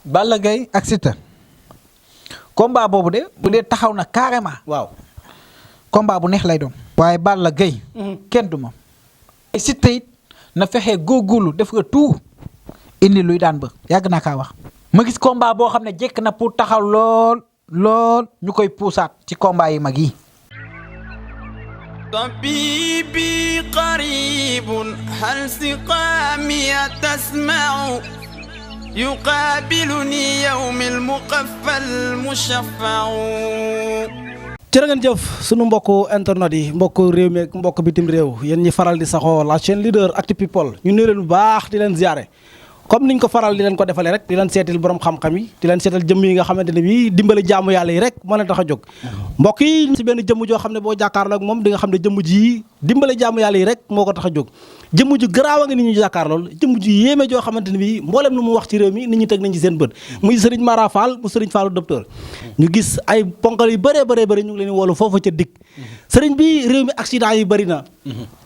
Balla Gaye ak Siteu combat boobu de bu dee taxaw na carrément. waaw combat bu neex lay doon. waaye Balla Gaye kenn du moom. Siteu it na fexe góorgóorlu def nga tout indi luy daan ba yàgg naa kaa wax. ma gis combat boo xam ne jekk na pour taxaw lool ñu koy puusaat ci combat yi mag yi. طبيبي قريب هل سقامي تسمع يقابلني يوم المقفى المشفع jërë ngeen jëf sunu mbokku internet yi mbokku réew mi ak mbokku bitim réew yéen ñi faral di saxoo la chaîne leader Actu People ñu nuyu leen bu baax di leen ziare comme niñ ko faral di leen ko defalee rek di leen seetil borom xam-xam yi di leen seetal jëmm yi nga xamante ne bii dimbali jaamu yàlla yi rek moo leen tax a jóg mbokk yi si benn jëmm joo xam ne boo jàkkaarloo ak moom di nga xam ne jëmm ji dimbali jaamu yàlla yi rek moo ko tax a jóg jëmm ju garaaw a ngi nit ñu jàkkaarlool jëmm ju yéeme joo xamante ne bii mboolem lu mu wax ci réew mi nit ñi teg nañ ci seen bët muy Serigne Mara Fall mu Serigne Fallu docteur ñu gis ay ponkal yu bëree ñu ngi leen di woolu foofu ca dikk Serigne bi réew mi accident yi bëri na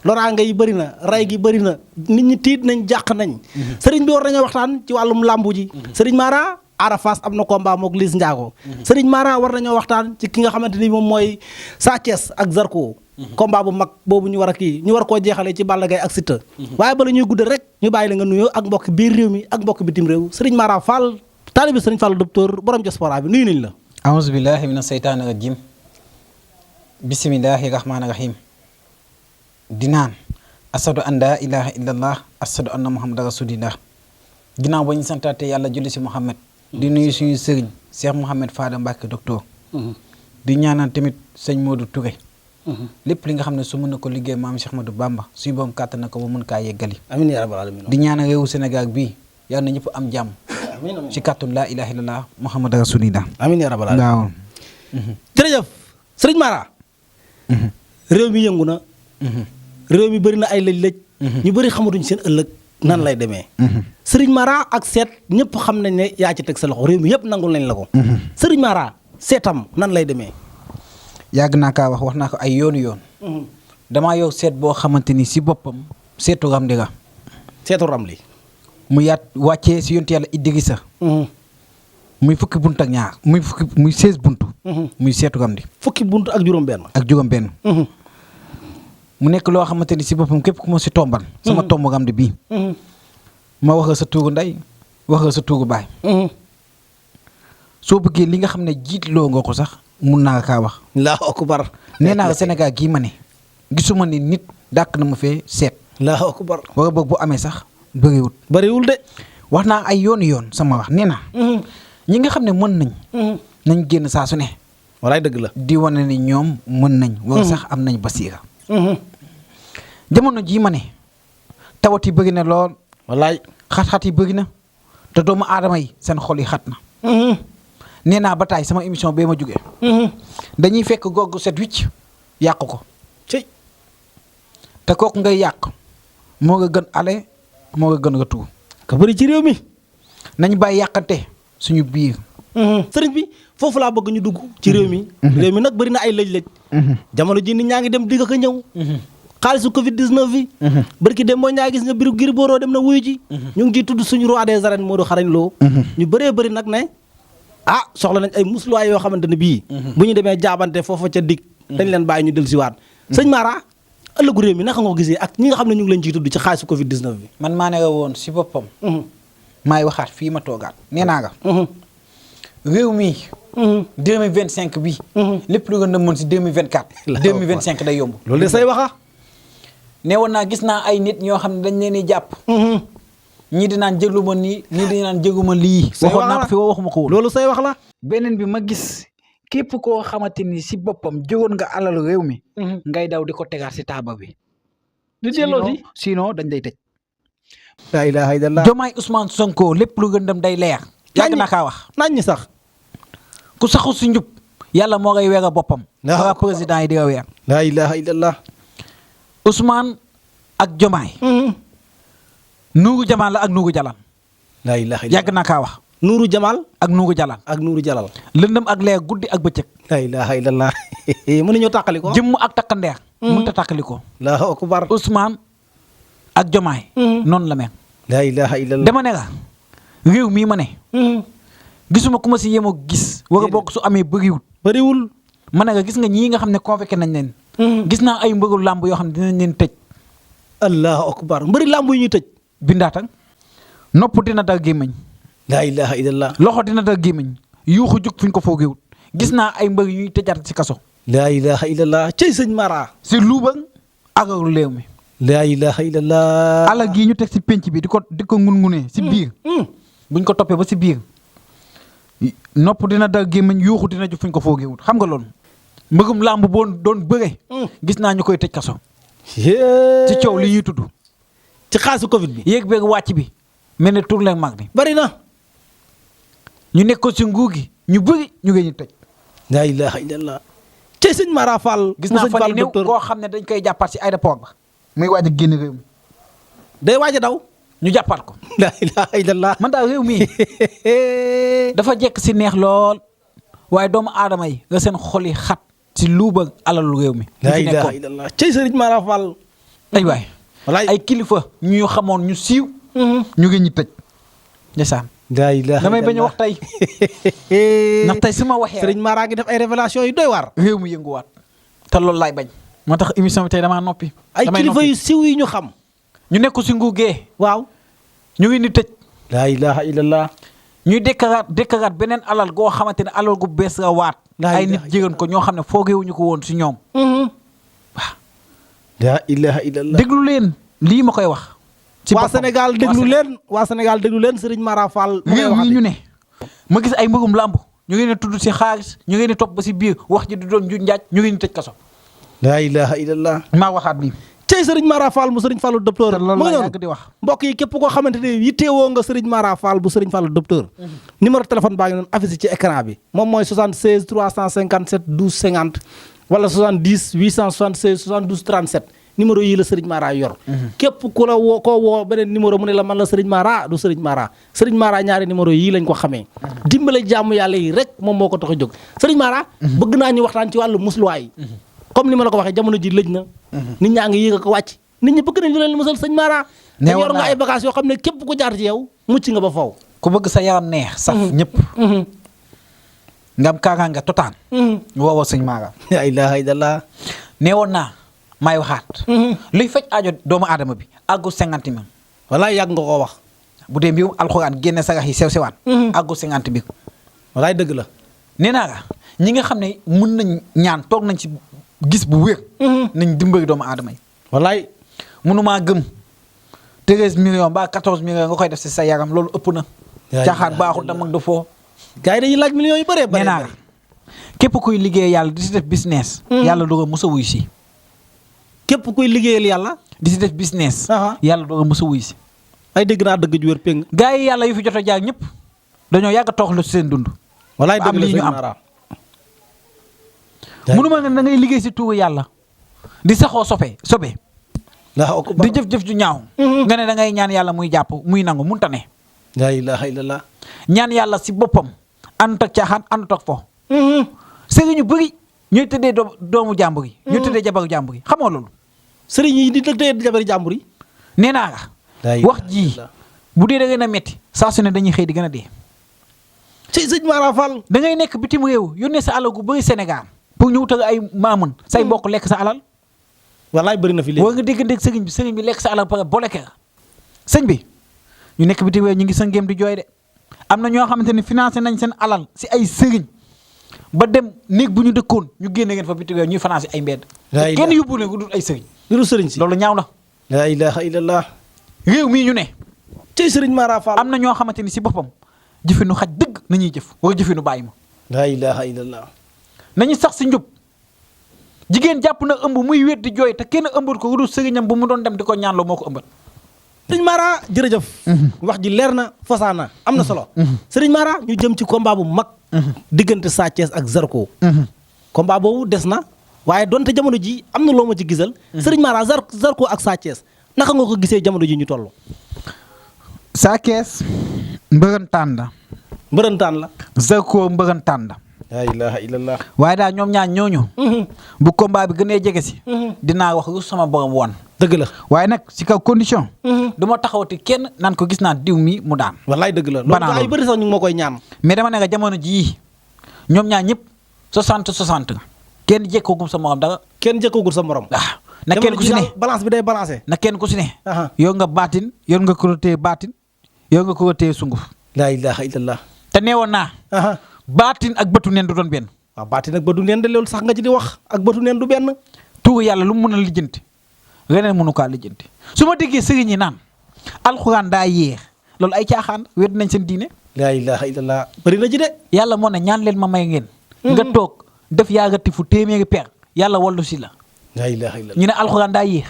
loraange yi bëri na ray gi bëri na nit ñi tiit nañ jàq nañ Serigne bi war nañoo waxtaan ci wàllum làmbu ji Serigne Mara Ada Fass am na combat mook Liss Ndiago Serigne Mara war nañoo waxtaan ci ki nga xamante ni moom mooy Sa Thiès ak Zarko combat bu mag boobu ñu war a ñu war koo jeexalee ci Balla Gaye ak Siteu waaye bala ñuy guddal rek ñu bàyyi la nga nuyoo ak mbokk biir réew mi ak mbokk bitim réew Serigne Mara Fall taalibi Serigne Fall docteur borom diaspora bi nuyu nañ la aouzu billahi mina seytaani rajim bismillahi rahmaani rahim di naan asadu an laa ilaha illallah asadu anna muhammad rasulillah ginnaaw ba ñu santaate yàlla julli si Muhammad di nuyu suñu sëriñ Cheikh Mouhamed Fada Mbacke docteur di ñaanal tamit sëñ Modou Touré lépp li nga xam ne su mën na ko liggéey maam Cheikh Ahmadou Bamba suñu boom kàttan na ko ba mën kaa yeggali amiin yaa rabbal aalamiin di ñaanal réewu Sénégal bii yal na ñëpp am jàmm ci kàttun laa ilaha illallah muhammad rasulillah amiin yaa rabbal aalamiin waaw jërëjëf Serigne Mara réew mi yëngu na réew mi bëri na ay lëj-lëj ñu bëri xamatuñ seen ëllëg nan lay demee Serigne Mara ak seet ñëpp xam nañ ne yaa ci teg sa loxo réew mi yëpp nangul nañ la ko Serigne Mara seetam nan lay demee yàgg naa kaa wax naa ko ay yoon damaa yow seet boo xamante ni si boppam seetu ram di nga seetu ram li mu yaat wàccee si yontu yàlla Idrissa muy fukki bunt ak ñaar muy 16 bunt muy seetu ram di fukki bunt ak juróom benn mu nekk loo xamante ni si boppam képp ku ma si tombal sama tomb ram di bii ma wax la sa tuuru ndey wax la sa tuuru baay soo bëggee li nga xam ne jiitloo nga ko sax mun naa kaa wax Allahu akbar nee naa Sénégal gii ma ne gisuma ni nit dàq na ma fee seet Allahu akbar wala boog bu amee sax bëriwul de wax naa ay yoon sama wax nee na ñi nga xam ne mën nañ génn saa su ne walaay dëgg la di wane ni ñoom mën nañ wala sax am nañ basiira jamono jii ma ne tawat yi bëri na lool walaay xat-xat yi bëri na te doomu aadama yi seen xol yi xat na nee naa ba taay sama émission bee ma jógee dañuy fekk googu set wicc yàq ko ci te kooku ngay yàq moo nga gën ale moo nga gën retour ka bëri ci réew mi nañ bàyyi yàqante suñu biir sëriñ bi foofu laa bëgg ñu dugg ci réew mi réew mi nag bëri na ay lëj-lëj jamono ji nit ñaa ngi dem digg ko ñëw xaalisu covid 19 bi barki dem moo ñaa gis nga biru Gris Bordeaux dem na wuyu ji ñu ngi ciy tudd suñu roi des arènes Modou Xarañ Lo ñu bëree bëri nag ne soxla nañ ay musluwaay yoo xamante ne bii bu ñu demee jaabante foofa ca dig dañ leen bàyyi ñu del siwaat sëñ Mara ëllëgu réew mi naka nga ko gisee ak ñi nga xam ne ñu ngi leen ciy tudd ci xaalisu covid 19 bi man maa ne nga woon si boppam maay waxaat fii ma toogaat nee naa nga réew mi 2025 bi lépp lu nga nëmmoon si 2024 2025 day yomb loolu de say waxa nee woon naa gis naa ay nit ñoo xam ne dañ leen di jàpp ñii di naan jéglu ma nii ñii di naan jéglu ma lii waxoon naa ko fi waxuma ko woon loolu say wax la beneen bi ma gis képp koo xamante ni si boppam jógoon nga alalu réew mi ngay daw di ko tegaat si taaba bi di delloo si sinon dañ lay tëj la ilaha illallah Diomaye Ousmane Sonko lépp lu gëndam day leer yàgg naa kaa wax nañ ñi sax ku saxu si njub yàlla moo ngay weer a boppam wala président yi di nga weer la ilaha illallah Ousmane ak Diomaye nuuru jamaan la ak nuuru jalal la ilaha illallah yàgg naa kaa wax nuuru jamal ak nuuru jalal ak nuuru jalal lëndëm ak leer guddi ak bëccëg la ilaha illallah mënuñoo tàqali ko jëmm ak takkandeer mënut a tàqali ko Allahu akbar Ousmane ak Diomaye noonu la mel la ilaha illallah dama ne la réew mii ma ne gisuma ku ma si yemoo gis. war a bokk su amee bëriwul. ma ne nga gis nga ñii nga xam ne convoqué nañ leen. gis naa ay mbëru làmb yoo xam ne dinañ leen tëj. allahu akbar mbëri làmb yi ñuy tëj. bindaatan nopp dina dal gémmiñ. laa ilaha illallah. loxo dina dal gémmiñ yuuxu jug fuñ ko foogewut gis naa ay mbër yu ñuy tëjaat ci kaso. laa ilaha illallah cey sëñ Mara. si luuba agaru léew mi. laa ilaha illallah. alal gii ñu teg si penc bi di ko ngun-ngunee si biir. buñ ko toppee ba si biir nopp dina dal gémmiñ yuuxu dina jug fuñ ko foogewut xam nga loolu. mbëgum làmb boo doon bëre. gis naa ñu koy tëj kaso. ci coow li ñuy tudd. ci xaasu Covid bi. yéeg beeg wàcc bi mel ne tur leen mag ni bari na. ñu nekkoon si nguur gi ñu bëri ñu ngi ñu tëj. laa ilaha illallah. ci sëñ Mara Fall. gis naa fan néew koo xam ne dañ koy jàppaat si aéroport ba. muy waaj a génn réew mi. day waaj a daw. ñu jàppaat ko. laa ilaha illallah. man daal réew mi dafa jekk si neex lool waaye doomu aadama yi nga seen xol yi xat si luuba alalu réew mi. laa ilaha illallah ci sëriñ Mara Fall. ay waay ay kilifa ñu xamoon ñu siiw. ñu ngi ñu tëj. ndeysaan. laa ilaaha damay bañ a wax tey ndax tey su ma waxee sëriñ Mara ngi def ay révélation yu doy waar. réew mi yënguwaat te loolu laay bañ. moo tax émission bi tey damaa noppi. ay kilifa yu siiw yi ñu xam. ñu nekk si nguur gee. waaw. ñu ngi ni tëj. laa ilaaha illallah. ñuy dékkaraat beneen alal goo xamante ne alal gu bees la waat. ay nit jigéen ko ñoo xam ne foogeewuñu ko woon si ñoom. waaw. laa ilaaha illallah. déglu leen lii ma koy wax. waa Sénégal déglu leen waa Sénégal déglu leen Serigne Mara Fall. réew mi ñu ne ma gis ay mbëgum làmb ñu ngi ne tudd si xaalis ñu ngi ne topp ba si biir wax ji di doon ju njaaj ñu ngi ne tëj kaso. laa ilaha illallah. maa waxaat nii. cey Serigne Mara Fall mu Serigne Fallou docteur. loolu la yàgg di wax mbokk yi képp koo xamante ne yittewoo nga Serigne Mara Fall bu Serigne Fallou docteur. numéro téléphone baa ngi noonu affiché ci écran bi moom mooy 76 357 12 50 wala 70 876 72 37. numéro yii la Serigne Mara yor. képp ku la woo koo woo beneen numéro mu ne la man la Serigne Mara du Serigne Mara Serigne Mara ñaari numéro yii lañ ko xamee. dimbale jàmm yàlla yi rek moom moo ko tax a jóg. Serigne Mara. bëgg naa ñu waxtaan ci wàllu musluwaay. comme ni ma la ko waxee jamono ji lëj na. nit ñaa ngi yéeg a ko wàcc. nit ñi bëgg nañ lu leen musal Serigne Mara. te yor nga ay bagages yoo xam ne képp ku jaar ci yow mucc nga ba faw. ku bëgg sa yaram neex. saf ñëpp. nga am kaaraange total. woowoo Serigne Mara. la ilaha illallah. neewoon naa. maay waxaat. luy faj aajo doomu aadama bi àggu 50 000. walaay yàgg nga koo wax. bu dee mbirum alxuraan génne sarax yi sew sewaan. àggu 50 000. walaay dëgg la. nee naa la ñi nga xam ne mun nañ ñaan toog nañ ci gis bu wér. nañ dimbali doomu aadama yi. walaay. mënumaa gëm 13 millions ba 14 millions nga koy def si sa yaram loolu ëpp na. caaxaat baaxul da mag du foo. gars yi dañuy laaj millions yu bëree bëri. nee naa la képp kuy liggéey yàlla di si def business. yàlla doog a mos a wuy si. képp kuy liggéeyal yàlla. di si def business. yàlla doog a mos a wuy si. ay dégg naa dëgg ju wér péng. gars yi yàlla yu fi jot a jaar ñëpp dañoo yàgg a tooxlu si seen dund. walaay dëgg la lii ñu am. mënuma nga da ngay liggéey si tuuru yàlla. di saxoo sobe. di jëf-jëf ju ñaaw. nga ne da ngay ñaan yàlla muy jàpp muy nangu munta ne. la ilaha illallah. ñaan yàlla si boppam àndut ak caaxaan àndut ak fo. sëriñ ñu bëri ñooy tëddee doomu jàmbur yi. ñooy tëddee jabaru jàmbur yi xamoo loolu. sëriñ yi di tëddee jabaru jàmbur yi. nee naa la wax ji bu dee da ngeen a metti saa su ne dañuy xëy di gën a dee. ci sëñ Mara Fall. da ngay nekk bitim réew yónnee sa alal gu bëri Sénégal pour ñu wutal ay maamun say mbokk lekk sa alal. wallaay bëri na fi léegi. woo nga dégg sëriñ bi lekk sa alal pare boole ka sëñ bi ñu nekk bitim réew ñu ngi sëngeem di jooy de am na ñoo xamante ni financé nañ seen alal si ay sëriñ ba dem néeg bu ñu dëkkoon ñu génne ngeen fa bitim réew ñuy financé ay mbedd. kenn yóbbu leen ku dul ay sëriñ. lu sëriñ si loolu ñaaw na. la ilaha illallah. réew mii ñu ne. ci sëriñ Mara Fall. am na ñoo xamante ni si boppam jëfinu xaj dëgg nañuy jëf wala jëfinu bàyyi ma. la ilaha illallah. nañu sax si njub jigéen jàpp na ëmb muy wéet di jooy te kenn ëmbal ko wudul sëriñam bu mu doon dem di ko ñaanloo moo ko ëmbal. sëriñ Mara jërëjëf. wax ji leer na fasaana am na solo. sëriñ Mara ñu jëm ci combat bu mag. diggante Sa Thiès ak Zarko. combat boobu des na waaye donte jamono ji am na loo ma ci gisal. sëriñ Mara Zarko ak Sa Thiès naka nga ko gisee jamono ji ñu toll. Sa Thiès mbërëntaan la. mbërëntaan la. Zarko mbërëntaan la. la ilaha illallah. waaye daal ñoom ñaar ñooñu. bu combat bi gënee jege si. dinaa wax lu sama borom woon. dëgg la waaye nag si kaw condition. du ma taxawati kenn naan ko gis naa diw mi mu daan. wallaay dëgg la loolu gaa yu bëri sax ñu ngi ma koy ñaan. mais dama ne nga jamono jii ñoom ñaar ñëpp 60 kenn jékkoogum sa morom dara. kenn jëkkagul sa morom. waaw na kenn ku si ne balance bi day balancé. na kenn ku si ne. Aha. yow nga baatin yow nga ko téye baatin yow nga ko téye sunguf. laa ilaha illallah. te neewoon naa. Aha. baatin ak bëtu neen du doon benn. waaw baati nag bëtu neen de loolu sax nga ci di wax ak bëtu neen du benn. tuugu yàlla lu mu mën a lijjanti leneen mënu kaa lijjanti su ma déggee sëriñ yi naan alxuraan daa yéex loolu ay caaxaan wedd nañ seen diine. laa ilaha illallah bëri na ci de. yàlla moo ne ñaan leen ma may ngeen. nga toog def yaagati fu téeméeri per yàlla wallu si la. laa ilaha illallah. ñu ne alxuraan daa yéex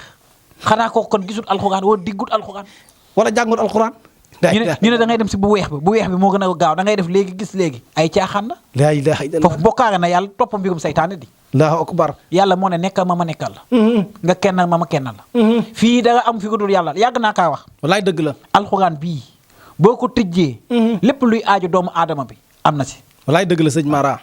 xanaa kooku kon gisul alxuraan wala diggut alxuraan. wala jàngut alxuraan. ñu ne da ngay dem si bu weex bi moo gën a gaaw da ngay def léegi gis léegi ay caaxaan la. laa ilaha illallah. foofu bokkaare na yàlla toppam mbirum saytaane di. allahu akbar. yàlla moo ne nekkal ma nekkal la. nga kennal ma kennal la. fii dara am fi ko dul yàlla yàgg naa kaa wax. wallaay dëgg la. alxuraan bii boo ko tëjjee. lépp luy aaju doomu aadama bi am na si. wallaay dëgg la sëñ Mara.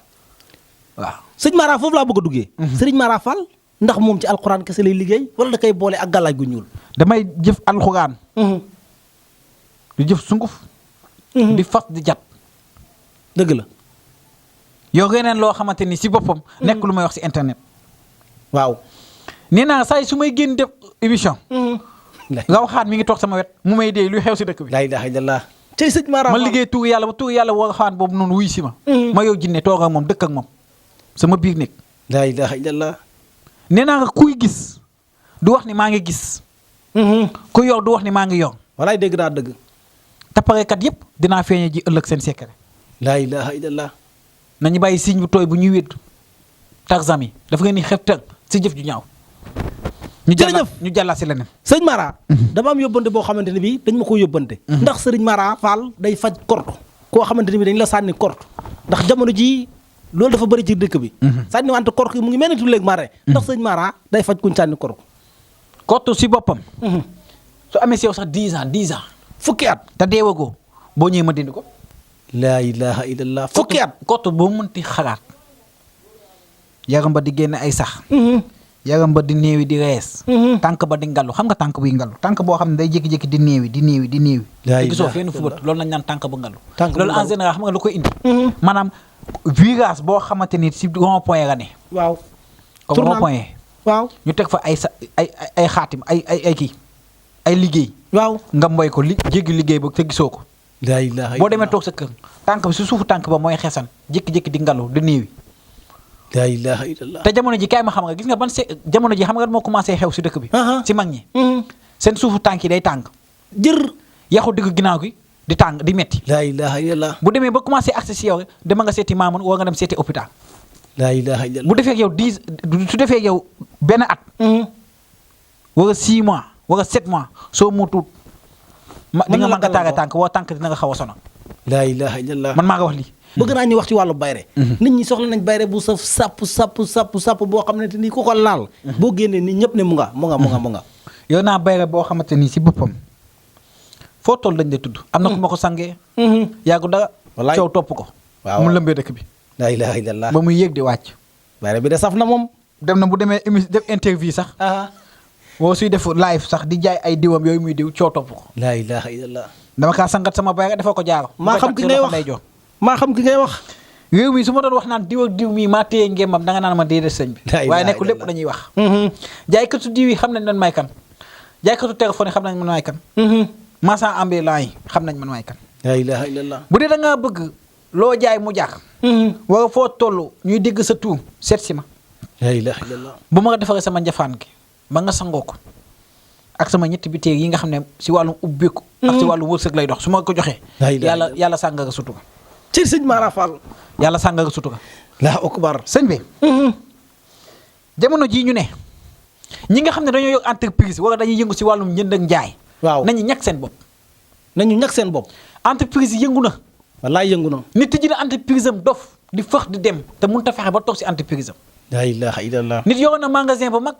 waaw sëñ Mara foofu laa bëgg a duggee. sëriñ Mara Fall ndax moom ci alxuraan kese lay liggéey wala da koy boole ak gàllaaj gu ñuul. damay jëf alxuraan. di jëf sunguf. di fas di jat. dëgg la. yow yeneen loo xamante ni si boppam. nekk lu may wax si internet. waaw. nee naa saa yi su may génn def émission. nga waxaat mi ngi toog sama wet mu may dee luy xew si dëkk bi. laa ilaha illallah. tey sëñ Mara ma liggéey tuur yàlla ba tuur yàlla waxaan boobu noonu wuy si ma. ma yow jinne toog ak moom dëkk ak moom sama biir nekk. laa ilaha illallah. nee naa nga kuy gis du wax ni maa ngi gis. ku yor du wax ni maa ngi yor. walaay dégg naa dëgg. tapparekat yëpp dinaa feeñe ji ëllëg seen secret. laa ilaha illallah. nañu bàyyi signe bu tooy bu ñuy wéddu taxam yi dafa ngeen ni xeftal si jëf ju ñaaw. jërëjëf ñu jàlla si leneen. sëñ Mara. dama am yóbbante boo xamante ne bii dañ ma ko yóbbante. ndax sëriñ Mara Fall day faj korte. koo xamante ne bii dañ la sànni korte. ndax jamono jii loolu dafa bëri ci dëkk bi. sànni wante korte mu ngi mel ni tu léegi mare. ndax sëñ Mara day faj kuñ sànni korte. korte si boppam. su amee si yow sax 10 ans. fukki at. te deewagoo boo ñëwee ma dindi ko. laa ilaha illallah. fukki at. korte boo mënti xalaat. yaram ba di génne ay sax. yaram ba di néewi di rees. tànk ba di ngallu xam nga tànk buy ngallu tànk boo xam ne day jékki-jékki di néewi di néewi di néewi. te gisoo fenn fubat loolu lañ naan tànk bu ngallu. loolu en général xam nga lu koy indi. maanaam virage boo xamante ni si rond point la ne. waaw. comme rond point. waaw. ñu teg fa ay sa ay xaatim ay kii ay liggéey. waaw. nga mboy ko jéggi liggéey ba te gisoo ko. laa ilaha boo demee toog sa kër tànk bi si suufu tànk ba mooy xeesan jékki-jékki di ngallu di néewi. laa ilaha illallah. te jamono ji kaay ma xam nga gis nga ban jamono ji xam nga moo commencé xew si dëkk bi. si mag ñi. seen suufu tànk yi day tàng. jër. yaxu diggu ginnaaw gi di tàng di metti. laa ilaha illallah. bu demee ba commencé accès si yow dama nga seeti maamun wala nga dem seeti hôpital. laa ilaha illallah. bu defee ak yow 10 su defee ak yow benn at. wala 6 mois wala 7 mois soo mutuut. di nga mën nga tàgga tànk wala tànk dina nga xaw a sonal. laa ilaha illallah. man maa nga wax lii. bëgg naa ñu wax ci wàllu bayre. nit ñi soxla nañ bayre bu saf sapp boo xam ne ni ku ko laal. boo génnee nit ñëpp ne mu nga. yow naa bayre boo xamante ni si boppam foo toll dañ lay tudd. am na ku ma ko sangee. yàggu dara. wallaay coow topp ko. waaw mu lëmbee dëkk bi. laa ilaha illallah. ba muy yéeg di wàcc. bayre bi de saf na moom. dem na bu demee def interview sax. boo suy def live sax di jaay ay diwam yooyu muy diw coow topp ko. laa ilaha illallah. dama kaa sangat sama bayre dafa ko jaaro. maa xam ki ngay wax réew mi su ma doon wax naan diw ak diw mii maa téye ngémbam danga naan ma déedéet sëñ bi. waaye nekkul lépp dañuy wax. jaaykatu diw yi xam nañ man maay kan. jaaykatu téléphone yi xam nañ man maay kan. marchand ambulant yi xam nañ man maay kan. laa ilaha illallah. bu dee da ngaa bëgg loo jaay mu jaax. wala foo toll ñuy dégg sa tuum seet si ma. laa ilaha illallah. bu ma defaree sama njafaan gi ba nga sangoo ko ak sama ñetti bitéeg yi nga xam ne si wàllum ubbeeku. ak si wàllum wërsëg lay dox su ma ko joxee. yàlla sànga nga sutu ko. ci sëñ Mara Fall. yàlla sànga nga sutu ko. laa akbar. sëñ bi. jamono jii ñu ne ñi nga xam ne dañoo yor entreprise wala dañuy yëngu si wàllum njënd ak njaay. waaw nañu ñàkk seen bopp. entreprise yi yëngu na. wallaay yëngu na. nit tijji na entreprise am dof di fëx di dem te mënut a fexe ba toog si entreprise am. laa ilaha illallah. nit yoroon na magasin ba mag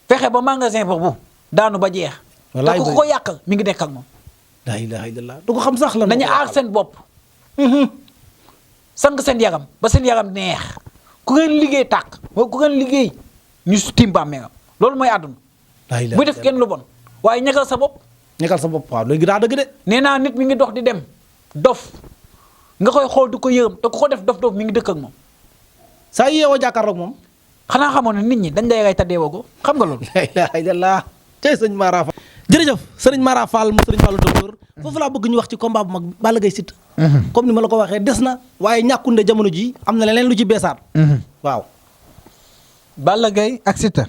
fexe ba magasin boobu daanu ba jeex. wallaay te ku ko yàq mi ngi nekk ak moom. laa ilaha illallah. du ko xam sax la. nañu aar seen bopp. sang seen yaram ba seen yaram neex ku ngeen liggéey tàkk wala ku ngeen liggéey ñu tiim bàmmeeram loolu mooy àdduna. bu def kenn lu bon waaye ñagal sa bopp. ñagal sa bopp waaw léegi daa dëgg de. nee naa nit mi ngi dox di dem dof nga koy xool di ko yërëm te ku ko def dof mi ngi dëkk ak moom. saa yeewoo jàkkaarloog moom. xanaa xamoon ne nit ñi dañ lay rey te deewoo ko xam nga loolu. la ilaha illallah tey sëñ Mara Fall. jërëjëf sëriñ Mara Fall mu sëriñ Fallou Docteur foofu laa bëgg ñu wax ci combat bu mag Balla Gaye Siteu. comme ni ma la ko waxee des na waaye ñàkkunde jamono ji am na leneen lu ci beesaat. waaw. Balla Gaye ak Siteu.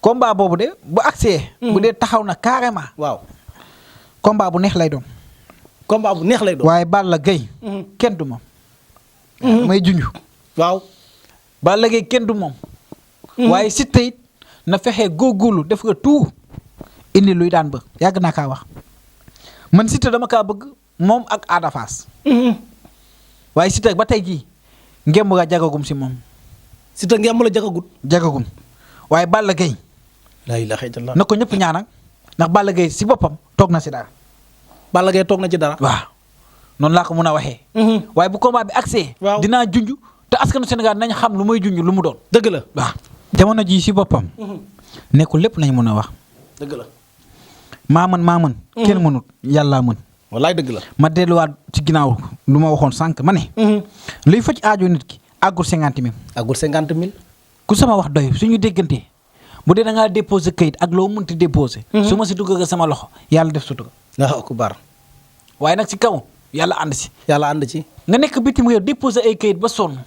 combat boobu de bu agsee. bu dee taxaw na carrément. waaw. combat bu neex lay doon. combat bu neex lay doon. waaye Balla Gaye kenn du moom. may junj. waaw. Balla Gaye kenn du moom. waaye Siteu it na fexe góorgóorlu def nga tout indi luy daan ba yàgg naa kaa wax man Siteu dama kaa bëgg moom ak Ada Fass. waaye Siteu ba tey jii ngemb nga jagagum si moom. Siteu ngemb la jagagum. waaye Balla Gaye. la ilaha illallah. na ko ñëpp ñaanal ndax Balla Gaye si boppam toog na si dara. Balla Gaye toog na ci dara. waaw noonu laa ko mun a waxee. waaye bu combat bi accès. waaw dinaa junj te askanu Sénégal nañ xam lu muy junj lu mu doon. dëgg la waaw jamono jii si boppam. nekkul lépp nañ mun a wax. dëgg la. maa mën. kenn mënut yàllaa mën. wallaay dëgg la. ma delluwaat ci ginnaaw lu ma waxoon sànq ma ne. luy faj aajo nit ki àggul 50 000. àggul 50 000. ku sama wax doy suñu déggante bu dee da ngaa déposé kayit ak loo mënti déposé. su ma si dugg sama loxo yàlla def sutura. waaw akbar. waaye nag si kaw yàlla ànd si. yàlla ànd ci. nga nekk bitim réew déposé ay kayit ba sonn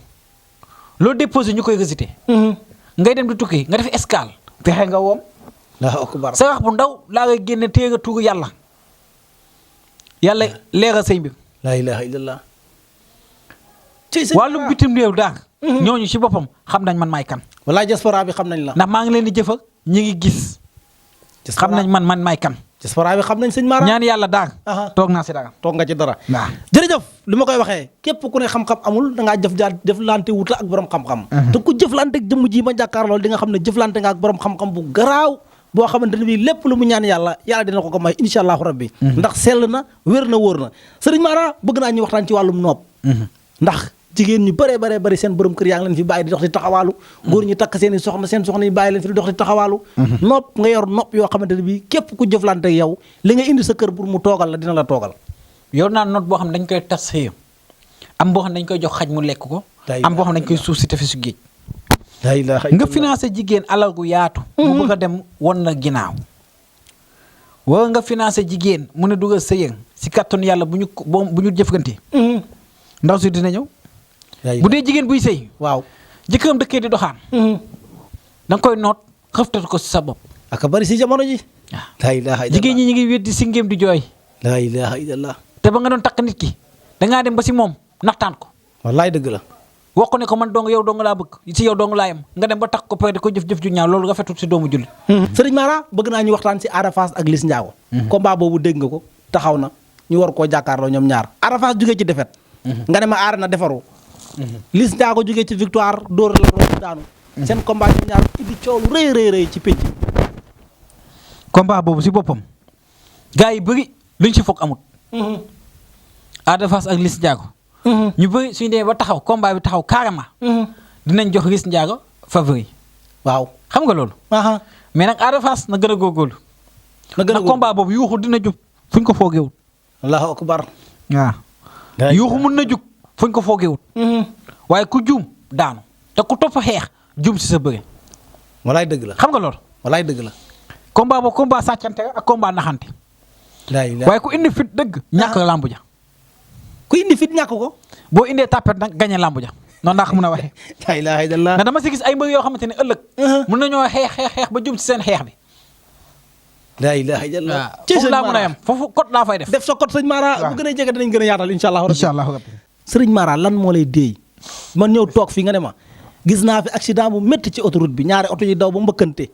loo déposé ñu koy rejeté. ngay dem di tukki nga def escale. fexe nga woom. waaw akbar. sa wax bu ndaw laa ngay génne téye nga tuuru yàlla. yàlla leeral say mbir. la ilaha illallah. wàllum bitim réew daal. ñooñu si boppam xam nañ man maay kan. wallaay diaspora bi xam nañ la. ndax maa ngi leen di jëfa ñi ngi gis. xam nañ man maay kan. diaspora bi xam nañ sëñ Mara. ñaan yàlla daal. toog naa si dara. toog nga ci dara. waaw jërëjëf li ma koy waxee képp ku ne xam-xam amul da ngaa jëflante wut la ak borom xam-xam. te ku jëflante ak jëmm ji ma jàkkaar loolu di nga xam ne jëflante nga ak borom xam-xam bu garaaw boo xamante ne bii lépp lu mu ñaan yàlla dina ko may incha allahu rabbi. ndax sell na wér na wóor na sëriñ Mara bëgg naa ñu waxtaan ci wàllum nopp. ndax jigéen ñu bëree seen borom kër yaa ngi leen fi bàyyi di dox di taxawaalu. góor ñu takk seen soxna yi bàyyi leen fi di dox di taxawaalu. nopp nga yor nopp yoo xamante ne bii képp ku jëflante ak yow li nga indi sa kër pour mu toogal la dina la toogal. yor naa noot boo xam ne dañ koy tas xëyam am boo xam ne dañ koy jox xaj mu lekk ko. am boo xam ne dañ koy suuf si tefesu géej. nga financé jigéen alal gu yaatu. mu bëgg a dem won na ginnaaw. wala nga financé jigéen mu ne dugal sëyën si kattanu yàlla bu ñu jëflante. ndaw si dina ñëw. bu dee jigéen buy sëy. waaw jëkkëram dëkkee di doxaan. da nga koy noot xëftat ko si sa bopp. aka bari si jamono ji. la ilaha illallah jigéen ñi ñu ngi weddi si ngéem di jooy. la ilaha illallah. te ba nga doon takk nit ki dangaa dem ba si moom naxtaan ko. wallaay dëgg la. wax ko ne ko man dong yow dong laa bëgg si yow dong laa yem nga dem ba takk ko pare di ko jëf-jëf ju ñaaw loolu rafetul si doomu jullit. Sëriñ Mara bëgg naa ñu waxtaan si Ada Fass ak Liss Ndiago. combat boobu dégg nga ko taxaw na ñu war koo jàkkaarloo ñoom ñaar Ada Fass jugee ci défaite. nga ne ma aar na defaru. Liss Ndiago jugee ci victoire dóor la doon daanu. seen combat ñoom ñaar indi coow lu rëy ci pénc. combat boobu si boppam gars yi bëri luñ si foog amut. Ada Fass ak Liss Ndiago. ñu bëri suñu demee ba taxaw combat bi taxaw carrément. dinañ jox Liss Ndiago favori. waaw xam nga loolu. mais nag Ada Fass na gën a góorgóorlu. ndax combat boobu yuuxu dina jub fuñ ko foogewut. allahu akbar. waaw. yuuxu mun na jug fuñ ko foogewut. waaye ku juum daanu te ku topp xeex juum si sa bëre. walaay dëgg la xam nga loolu. walaay dëgg la. combat boobu combat sàccante ak combat naxante. waaye ku indi fit dëgg ñàkk la lambu ja. ku indi fit ñàkk ko. boo indee tàppet nag gañe lambu ja noonu laa ko mën a waxee. la ilaha illallah. ndax dama si gis ay mbër yoo xamante ne ëllëg. mën nañoo xeex ba jum si seen xeex bi. la ilaha illallah. foofu laa mën a yem foofu code laa fay def. def sa code sëñ Mara. bu gën a jege dinañ gën a yaatal incha allah. incha allah sëriñ Mara lan moo lay déey man ñëw toog fii nga ne ma gis naa fi accident bu métti ci autoroute bi ñaari oto yi daw ba mbëkkante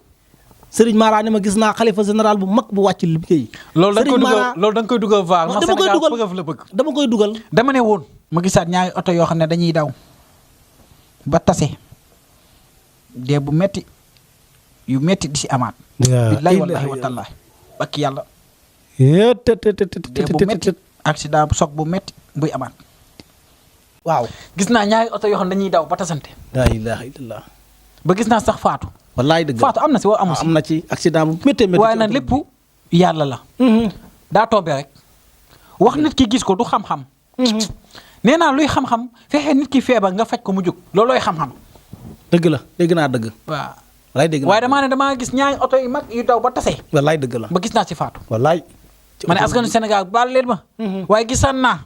sëriñ Mara ne ma gis naa xalifa général bu mag bu wàcc liggéey. loolu da nga koy dugal vaar. dama koy dugal la bëgg. dama koy dugal. dama ne woon ma gisaat ñaari oto yoo xam ne dañuy daw ba tase dee bu metti yu metti di si amaat. billahi wallahi wa tallahi bakki yàlla. dee bu metti accident bu soog bu metti buy amaat. waaw gis naa ñaari oto yoo xam ne dañuy daw ba tasante. la ilaha illallah. ba gis naa sax faatu. wallaay dëgg faatu am na si wala amu si. am na ci accident bu méttee métti. waaye nag lépp yàlla la. daa tombé rek. wax nit ki gis ko du xam-xam nee naa luy xam-xam fexe nit ki feebar nga faj ko mu jóg loolooy xam-xam. dëgg la dégg naa dëgg. waaw wallaay dégg naa waaye damaa ne damaa gis ñaari oto yu mag yu daw ba tase. wallaay dëgg la ba gis naa ci faatu. wallaay. ma ne askanu Sénégal baal leen ma. waaye gisaan naa.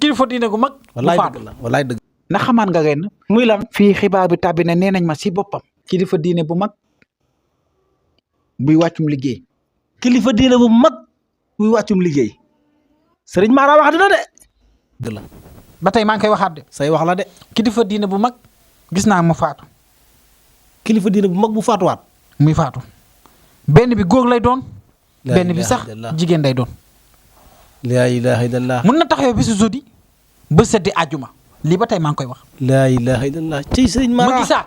kilifa diine gu mag. wallaay bu faatu dëgg la wallaay dëgg. na xamaan nga ren. muy lan fii xibaar bi tàbbi na nee nañ ma si boppam. kilifa diine bu mag buy wàccum liggéey. kilifa diine bu mag buy wàccum liggéey. Sëriñ Mara wax dina de. dëgg la. ba tey maa ngi koy waxaat de. say wax la de. kilifa diine bu mag gis naa mu faatu. kilifa diine bu mag bu faatuwaat. muy faatu benn bi góor lay doon. laa benn bi ilaaha sax illallah. jigéen day doon. laa ilaaha illallah. mun na taxawee bisu jeudi ba seddi àjjuma lii ba tey maa ngi koy wax. laa ilaaha illallah ciy Sëriñ ma Mara. gisaat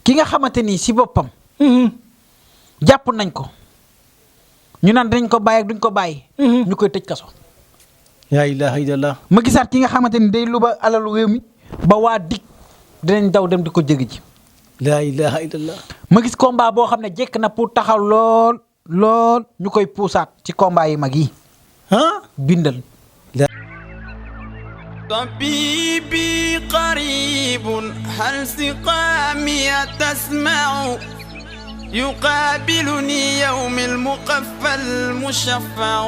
ki nga xamante ni si boppam jàpp nañ ko ñu naan dañ ko bàyyi ak duñ ko bàyyi. ñu koy tëj kaso. laa ilaaha illallah. ma gisaat ki nga xamante ni day luba alalu réew mi ba waa dig dinañ daw dem di ko jëgi ji. laa ilaaha illallah. ma gis combat boo xam ne jekk na pour taxaw lool ñu koy puusaat ci combat yi mag yi. ah. bindal. طبيبي قريب هل سقامي تسمع يقابلني يوم المقفى المشفع